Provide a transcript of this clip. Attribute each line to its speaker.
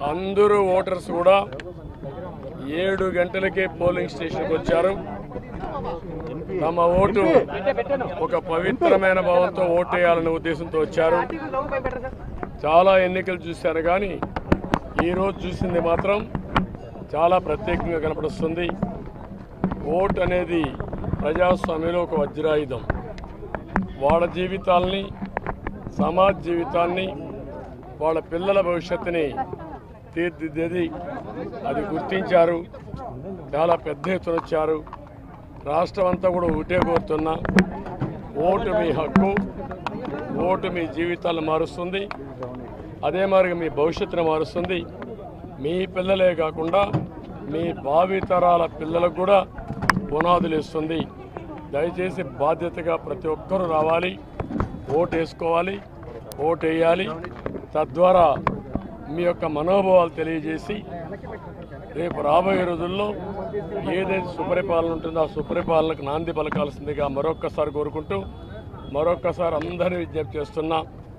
Speaker 1: అందరూ ఓటర్స్ కూడా 7 గంటలకే పోలింగ్ స్టేషన్కి వచ్చారు. తమ ఓటు ఒక పవిత్రమైన భావంతో ఓటేయాలనే ఉద్దేశంతో వచ్చారు. చాలా ఎన్నికలు చూశారు కానీ ఈరోజు చూసింది మాత్రం చాలా ప్రత్యేకంగా కనపడుస్తుంది. ఓటు అనేది ప్రజాస్వామ్యంలో ఒక వజ్రాయుధం. వాళ్ళ జీవితాల్ని, సమాజ జీవితాన్ని, వాళ్ళ పిల్లల భవిష్యత్తుని తీర్చిదిద్దేది. అది గుర్తించారు. చాలా పెద్ద ఎత్తున వచ్చారు. రాష్ట్రం అంతా కూడా ఒకటే కోరుతున్నా, ఓటు మీ హక్కు, ఓటు మీ జీవితాలను మారుస్తుంది. అదే మరి మీ భవిష్యత్తును మారుస్తుంది. మీ పిల్లలే కాకుండా మీ భావితరాల పిల్లలకు కూడా పునాదులు ఇస్తుంది. దయచేసి బాధ్యతగా ప్రతి ఒక్కరూ రావాలి, ఓటు వేసుకోవాలి, ఓటు వేయాలి. తద్వారా మీ యొక్క మనోభావాలు తెలియజేసి రేపు రాబోయే రోజుల్లో ఏదైతే సుపరిపాలన ఉంటుందో ఆ సుపరిపాలనకు నాంది పలకాల్సిందిగా మరొక్కసారి కోరుకుంటూ మరొక్కసారి అందరినీ విజ్ఞప్తి చేస్తున్నా.